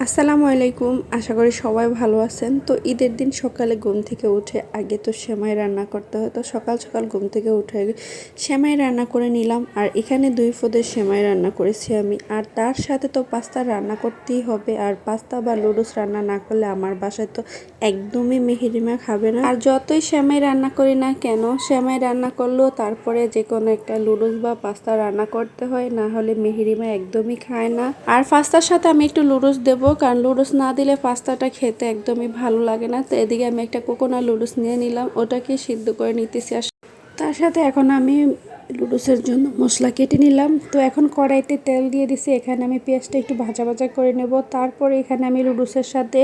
আসসালামু আলাইকুম। আশা করি সবাই ভালো আছেন। তো ঈদের দিন সকালে ঘুম থেকে উঠে আগে তো সেমাই রান্না করতে হয়, তো সকাল সকাল ঘুম থেকে উঠে আগে সেমাই রান্না করে নিলাম। আর এখানে 2 পদের সেমাই রান্না করেছি আমি। আর তার সাথে তো পাস্তা রান্না করতেই হবে, আর পাস্তা বা নুডলস রান্না না করলে আমার বাসায় তো একদমই মেহেরিমা খাবে না। আর যতই সেমাই রান্না করি না কেন, সেমাই রান্না করলেও তারপরে যে কোনো একটা নুডলস বা পাস্তা রান্না করতে হয়, না হলে মেহেরিমা একদমই খায় না। আর পাস্তার সাথে আমি একটু নুডলস দেবো, কারণ নুডলস না দিলে পাস্তাটা খেতে একদমই ভালো লাগে না। তো এদিকে আমি একটা কোকোনাট নুডলস নিয়ে নিলাম, ওটাকে সিদ্ধ করে নিতেছি। আর তার সাথে এখন আমি লুডুসের জন্য মশলা কেটে নিলাম। তো এখন কড়াইতে তেল দিয়ে দিছি, এখানে আমি পেঁয়াজটা একটু ভাজা ভাজা করে নেব। তারপরে এখানে আমি লুডুসের সাথে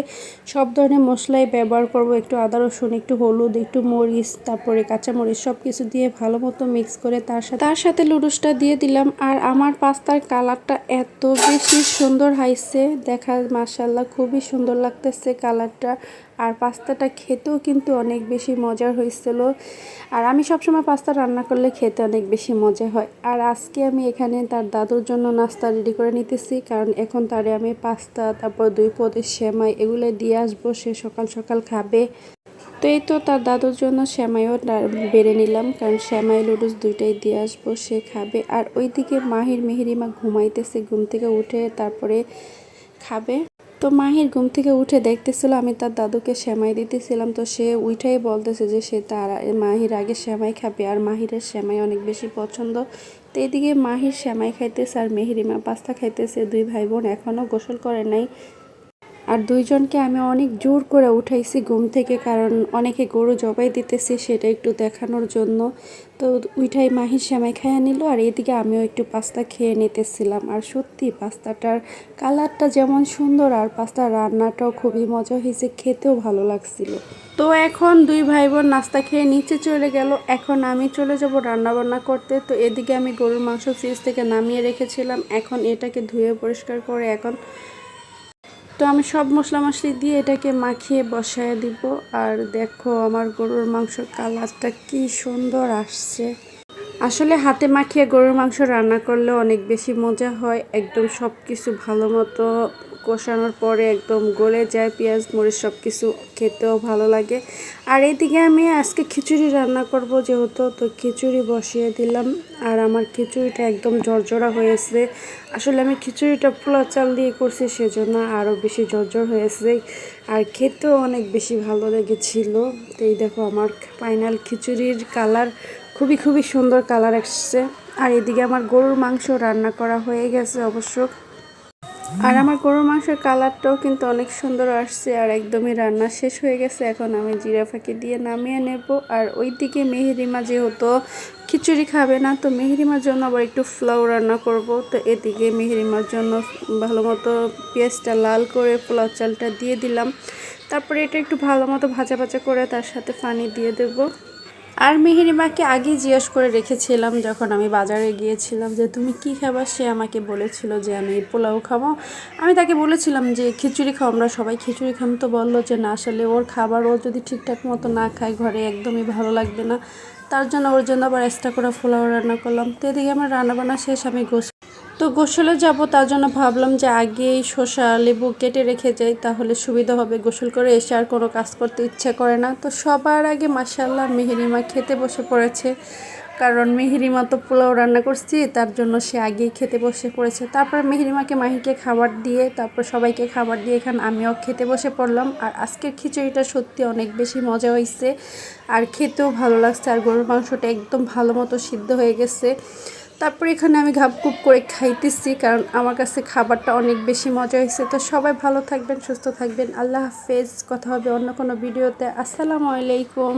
সব ধরনের মশলাই ব্যবহার করব, একটু আদা রসুন, একটু হলুদ, একটু মরিচ, তারপরে কাঁচামরিচ সব কিছু দিয়ে ভালো মতো মিক্স করে তার সাথে লুডুসটা দিয়ে দিলাম। আর আমার পাস্তার কালারটা এত বেশি সুন্দর হয়েছে, দেখা মাশাআল্লাহ খুবই সুন্দর লাগতেছে কালারটা। আর পাস্তাটা খেতেও কিন্তু অনেক বেশি মজার হয়েছিল। আর আমি সবসময় পাস্তা রান্না করলে খেতে অনেক বেশি মজা হয়। আর আজকে আমি এখানে তার দাদুর জন্য নাস্তা রেডি করে নিতেছি, কারণ এখন তারে আমি পাস্তা, তারপর 2 পদের সেমাই এগুলো দিয়ে আসবো, সে সকাল সকাল খাবে। তো এই তো তার দাদুর জন্য সেমাইও বেড়ে নিলাম, কারণ সেমাই লুডুস দুইটাই দিয়ে আসবো, সে খাবে। আর ওইদিকে মেহেরিমা ঘুমাইতেছে, ঘুম থেকে উঠে তারপরে খাবে। তো মাহির ঘুম থেকে উঠে দেখতেছিল আমি তার দাদুকে সেমাই দিতেছিলাম, তো সে উঠাই বলতেছে যে সে তার মাহির আগে সেমাই খাবে, আর মাহিরের সেমাই অনেক বেশি পছন্দ। তো এদিকে মাহির সেমাই খাইতেছে আর মেহেরিমা পাস্তা খাইতেছে। 2 ভাই বোন এখনও গোসল করে নাই। আর দুইজনকে আমি অনেক জোর করে উঠাইছি ঘুম থেকে, কারণ অনেকে গরু জবাই দিতেছে সেটা একটু দেখানোর জন্য। তো উঠাই মাহির সেমাই খাইয়া নিল, আর এদিকে আমিও একটু পাস্তা খেয়ে নিতেছিলাম। আর সত্যি পাস্তাটার কালারটা যেমন সুন্দর, আর পাস্তার রান্নাটাও খুবই মজা হয়েছে, খেতেও ভালো লাগছিল। তো এখন 2 ভাই বোন নাস্তা খেয়ে নিচে চলে গেল, এখন আমি চলে যাব রান্না বান্না করতে। তো এদিকে আমি গরুর মাংস ফ্রিজ থেকে নামিয়ে রেখেছিলাম, এখন এটাকে ধুয়ে পরিষ্কার করে তো আমি সব মশলা মশলি দিয়ে এটাকে মাখিয়ে বসায় দিব। আর দেখো আমার গরুর মাংসের কালারটা কি সুন্দর আসছে। আসলে হাতে মাখিয়ে গরুর মাংস রান্না করলে অনেক বেশি মজা হয়, একদম সব কিছু ভালো মতো কষানোর পরে একদম গলে যায়, পেঁয়াজ মরিচ সব কিছু খেতেও ভালো লাগে। আর এইদিকে আমি আজকে খিচুড়ি রান্না করব যেহেতু, তো খিচুড়ি বসিয়ে দিলাম। আর আমার খিচুড়িটা একদম ঝরঝরা হয়েছে। আসলে আমি খিচুড়িটা পোলা চাল দিয়ে করছি, সেজন্য আরও বেশি ঝরঝর হয়েছে, আর খেতেও অনেক বেশি ভালো লেগেছিল। তো এই দেখো আমার ফাইনাল খিচুড়ির কালার খুবই সুন্দর কালার আসছে। আর এদিকে আমার গরুর মাংস রান্না করা হয়ে গেছে অবশ্য। আর আমার গরুর মাংসের কালারটাও কিন্তু অনেক সুন্দর আসছে, আর একদমই রান্না শেষ হয়ে গেছে। এখন আমি জিরা ফাঁকি দিয়ে নামিয়ে নেব। আর ওইদিকে মেহেরিমা যেহেতু খিচুড়ি খাবে না, তো মেহেরিমার জন্য আবার একটু পোলাও রান্না করব। তো এদিকে মেহেরিমার জন্য ভালো মতো পেঁয়াজটা লাল করে পোলাও চালটা দিয়ে দিলাম। তারপরে এটা একটু ভালো মতো ভাজা ভাজা করে তার সাথে পানি দিয়ে দেব। আর মেহেরিমাকে আগেই জিজ্ঞেস করে রেখেছিলাম যখন আমি বাজারে গিয়েছিলাম যে তুমি কি খাবা, সে আমাকে বলেছিল যে আমি পোলাও খাবো। আমি তাকে বলেছিলাম যে খিচুড়ি খাও, আমরা সবাই খিচুড়ি খাম। তো বললো যে না, আসলে ওর খাবার ও যদি ঠিকঠাক মতো না খায় ঘরে একদমই ভালো লাগবে না, তার জন্য ওর জন্য আবার এক্সট্রা করে পোলাও রান্না করলাম। তো এদিকে আমার রান্নাবান্না শেষ, আমি গোসলে যাব, তার জন্য ভাবলাম যে আগেই শসা লেবু কেটে রেখে যাই, তাহলে সুবিধা হবে। গোসল করে এসে আর কোনো কাজ করতে ইচ্ছে করে না। তো সবার আগে মাশাআল্লাহ মেহেরিমা খেতে বসে পড়েছে, কারণ মেহেরিমা তো পোলাও রান্না করছি, তার জন্য সে আগেই খেতে বসে পড়েছে। তারপর মাহিকে খাবার দিয়ে, তারপর সবাইকে খাবার দিয়ে এখানে আমিও খেতে বসে পড়লাম। আর আজকের খিচুড়িটা সত্যি অনেক বেশি মজা হয়েছে, আর খেতেও ভালো লাগছে। আর গরুর মাংসটা একদম ভালো মতো সিদ্ধ হয়ে গেছে। তারপর এখানে আমি ঘাপঘুপ করে খাইতেছি, কারণ আমার কাছে খাবারটা অনেক বেশি মজা হয়েছে। তো সবাই ভালো থাকবেন, সুস্থ থাকবেন, আল্লাহ হাফেজ। কথা হবে অন্য কোনো ভিডিওতে। আসসালামু আলাইকুম।